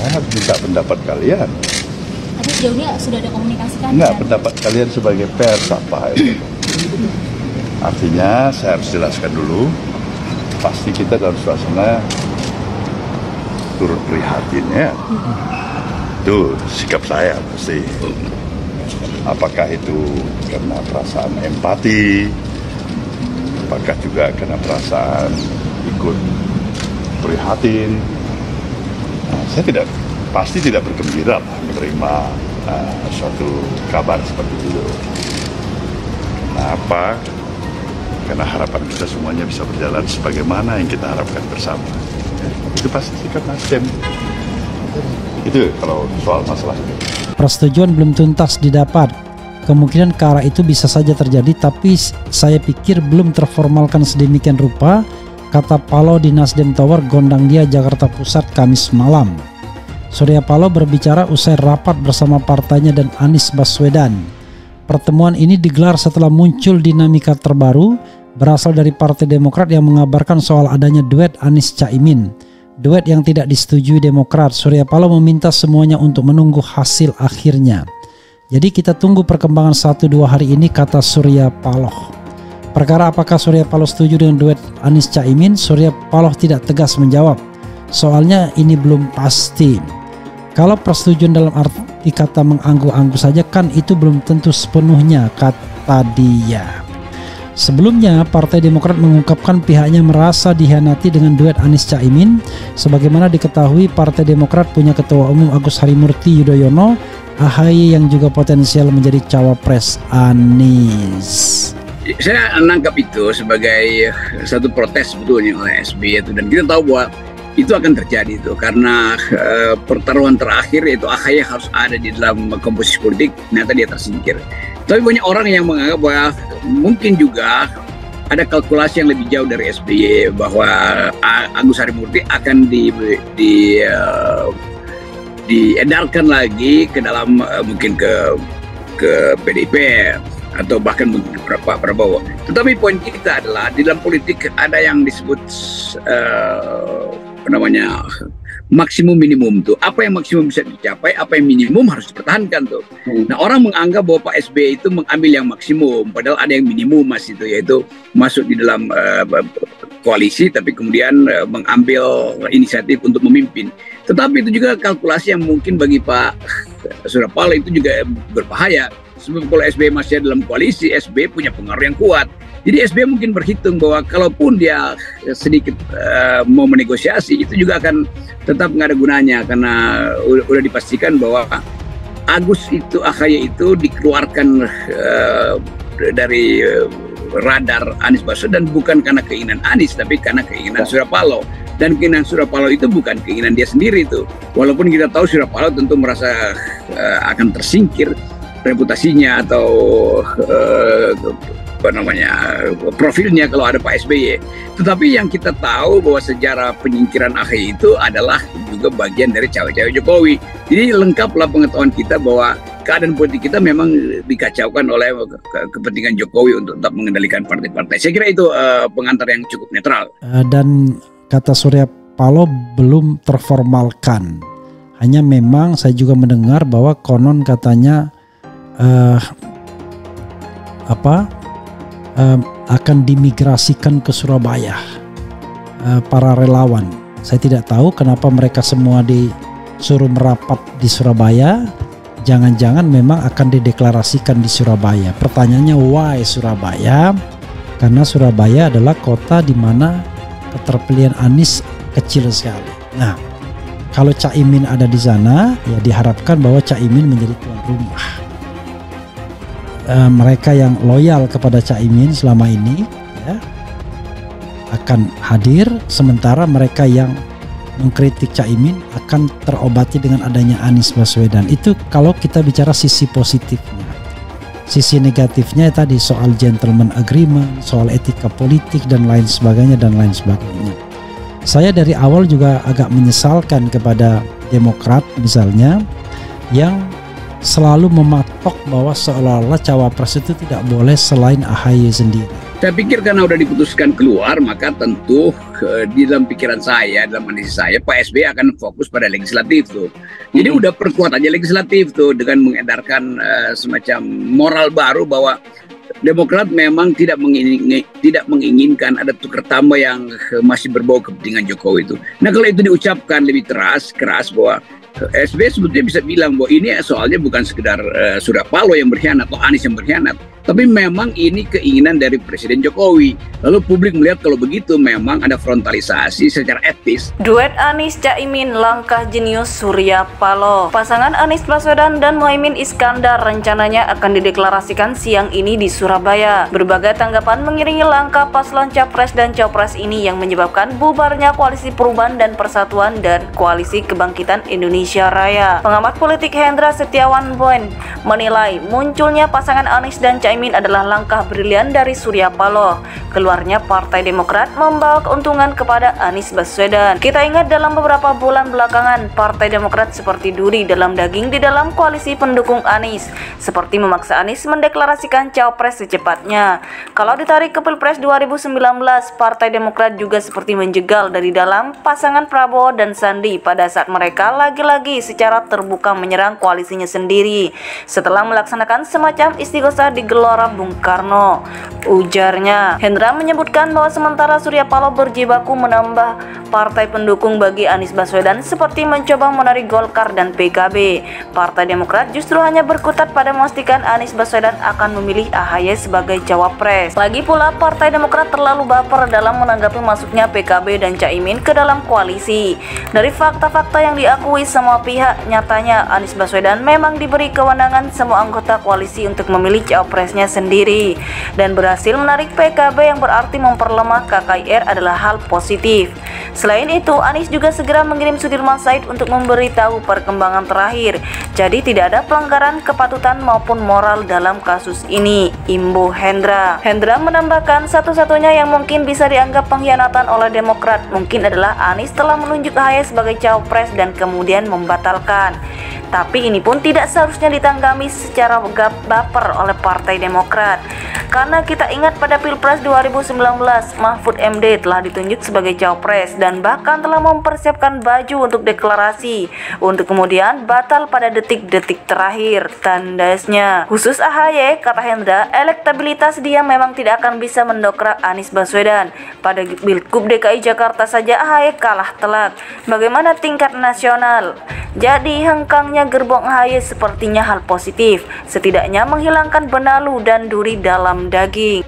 Saya harus minta pendapat kalian. Tapi sejauh ini sudah ada komunikasi kan? Enggak, pendapat kalian sebagai pers apa itu. Artinya saya harus jelaskan dulu, pasti kita dalam suasana turut prihatin ya. Itu sikap saya pasti. Apakah itu karena perasaan empati, apakah juga karena perasaan ikut prihatin. Saya pasti tidak bergembira menerima suatu kabar seperti itu. Kenapa? Karena harapan kita semuanya bisa berjalan sebagaimana yang kita harapkan bersama. Itu pasti sikap Nasdem. Itu kalau soal masalah itu. Persetujuan belum tuntas didapat. Kemungkinan ke arah itu bisa saja terjadi, tapi saya pikir belum terformalkan sedemikian rupa, kata Paloh di Nasdem Tower, Gondangdia, Jakarta Pusat, Kamis malam. Surya Paloh berbicara usai rapat bersama partainya dan Anies Baswedan. Pertemuan ini digelar setelah muncul dinamika terbaru berasal dari Partai Demokrat yang mengabarkan soal adanya duet Anies Caimin. Duet yang tidak disetujui Demokrat. Surya Paloh meminta semuanya untuk menunggu hasil akhirnya. Jadi kita tunggu perkembangan 1-2 hari ini, kata Surya Paloh. Perkara apakah Surya Paloh setuju dengan duet Anies Caimin, Surya Paloh tidak tegas menjawab. Soalnya ini belum pasti. Kalau persetujuan dalam arti kata menganggu-anggu saja kan itu belum tentu sepenuhnya, kata dia. Sebelumnya, Partai Demokrat mengungkapkan pihaknya merasa dihianati dengan duet Anies Caimin. Sebagaimana diketahui, Partai Demokrat punya Ketua Umum Agus Harimurti Yudhoyono, AHY yang juga potensial menjadi cawapres Anies. Saya menangkap itu sebagai satu protes sebetulnya oleh SBY itu, dan kita tahu bahwa itu akan terjadi itu karena pertaruhan terakhir yaitu AHY harus ada di dalam komposisi politik, ternyata dia tersingkir. Tapi banyak orang yang menganggap bahwa mungkin juga ada kalkulasi yang lebih jauh dari SBY bahwa Agus Harimurti akan diedarkan lagi ke dalam mungkin ke PDIP atau bahkan mungkin Pak Prabowo. Tetapi poin kita adalah di dalam politik ada yang disebut maksimum minimum tuh. Apa yang maksimum bisa dicapai, apa yang minimum harus dipertahankan tuh. Nah, orang menganggap bahwa Pak SBY itu mengambil yang maksimum, padahal ada yang minimum mas itu, yaitu masuk di dalam koalisi tapi kemudian mengambil inisiatif untuk memimpin. Tetapi itu juga kalkulasi yang mungkin bagi Pak Surya Paloh itu juga berbahaya. Sebab kalau SBY masih dalam koalisi, SBY punya pengaruh yang kuat. Jadi SBY mungkin berhitung bahwa kalaupun dia sedikit mau menegosiasi, itu juga akan tetap nggak ada gunanya karena udah dipastikan bahwa Agus itu, AHY itu dikeluarkan dari radar Anies Baswedan bukan karena keinginan Anies, tapi karena keinginan Surya Paloh. Dan keinginan Surya Paloh itu bukan keinginan dia sendiri itu. Walaupun kita tahu Surya Paloh tentu merasa akan tersingkir reputasinya atau profilnya kalau ada Pak SBY. Tetapi yang kita tahu bahwa sejarah penyingkiran AHY itu adalah juga bagian dari cawe-cawe Jokowi. Jadi lengkaplah pengetahuan kita bahwa keadaan politik kita memang dikacaukan oleh kepentingan Jokowi untuk tetap mengendalikan partai-partai. Saya kira itu pengantar yang cukup netral. Dan kata Surya Paloh belum terformalkan. Hanya memang saya juga mendengar bahwa konon katanya akan dimigrasikan ke Surabaya para relawan. Saya tidak tahu kenapa mereka semua disuruh merapat di Surabaya. Jangan-jangan memang akan dideklarasikan di Surabaya. Pertanyaannya why Surabaya? Karena Surabaya adalah kota di mana keterpilihan Anies kecil sekali. Nah, kalau Caimin ada di sana, ya diharapkan bahwa Caimin menjadi tuan rumah. Mereka yang loyal kepada Caimin selama ini ya, akan hadir, sementara mereka yang mengkritik Caimin akan terobati dengan adanya Anies Baswedan. Itu kalau kita bicara sisi positifnya. Sisi negatifnya tadi soal gentleman agreement, soal etika politik dan lain sebagainya dan lain sebagainya. Saya dari awal juga agak menyesalkan kepada Demokrat misalnya yang selalu mematok bahwa seolah-olah cawapres itu tidak boleh selain AHY sendiri. Saya pikir karena udah diputuskan keluar, maka tentu di dalam pikiran saya, dalam analisis saya, Pak SBY akan fokus pada legislatif tuh. Jadi udah perkuat aja legislatif tuh dengan mengedarkan semacam moral baru bahwa Demokrat memang tidak menginginkan ada tukar tambah yang masih berbau kepentingan Jokowi itu. Nah kalau itu diucapkan lebih keras bahwa SBY sebetulnya bisa bilang bahwa ini soalnya bukan sekedar Surya Paloh yang berkhianat atau Anies yang berkhianat, tapi memang ini keinginan dari Presiden Jokowi. Lalu publik melihat kalau begitu memang ada frontalisasi secara etis. Duet Anies Caimin langkah jenius Surya Paloh. Pasangan Anies Baswedan dan Muhaimin Iskandar rencananya akan dideklarasikan siang ini di Surabaya. Berbagai tanggapan mengiringi langkah paslon Capres dan Cawapres ini yang menyebabkan bubarnya Koalisi Perubahan dan Persatuan dan Koalisi Kebangkitan Indonesia Raya. Pengamat politik Hendra Setiawan Boen menilai munculnya pasangan Anies dan Caimin adalah langkah brilian dari Surya Paloh. Keluarnya Partai Demokrat membawa keuntungan kepada Anies Baswedan. Kita ingat dalam beberapa bulan belakangan, Partai Demokrat seperti duri dalam daging di dalam koalisi pendukung Anies, seperti memaksa Anies mendeklarasikan Cawapres secepatnya. Kalau ditarik ke Pilpres 2019, Partai Demokrat juga seperti menjegal dari dalam pasangan Prabowo dan Sandi pada saat mereka lagi-lagi secara terbuka menyerang koalisinya sendiri setelah melaksanakan semacam istighosah di Gelora Bung Karno. Ujarnya, Hendra menyebutkan bahwa sementara Surya Paloh berjibaku menambah partai pendukung bagi Anies Baswedan seperti mencoba menarik Golkar dan PKB, Partai Demokrat justru hanya berkutat pada memastikan Anies Baswedan akan memilih AHY sebagai cawapres. Lagi pula Partai Demokrat terlalu baper dalam menanggapi masuknya PKB dan Caimin ke dalam koalisi. Dari fakta-fakta yang diakui semua pihak, nyatanya Anies Baswedan memang diberi kewenangan semua anggota koalisi untuk memilih cawapresnya sendiri, dan berhasil menarik PKB yang berarti memperlemah KKIR adalah hal positif. Selain itu, Anies juga segera mengirim Sudirman Said untuk memberitahu perkembangan terakhir. Jadi tidak ada pelanggaran kepatutan maupun moral dalam kasus ini, imbu Hendra. Hendra menambahkan satu-satunya yang mungkin bisa dianggap pengkhianatan oleh Demokrat mungkin adalah Anies telah menunjuk AHY sebagai cawapres dan kemudian membatalkan. Tapi ini pun tidak seharusnya ditanggami secara baper oleh Partai Demokrat. Karena kita ingat pada Pilpres 2019, Mahfud MD telah ditunjuk sebagai cawapres dan bahkan telah mempersiapkan baju untuk deklarasi, untuk kemudian batal pada detik-detik terakhir. Tandasnya, khusus AHY, kata Hendra, elektabilitas dia memang tidak akan bisa mendongkrak Anies Baswedan. Pada Pilgub DKI Jakarta saja AHY kalah telak. Bagaimana tingkat nasional? Jadi hengkangnya gerbong AHY sepertinya hal positif, setidaknya menghilangkan benalu dan duri dalam daging.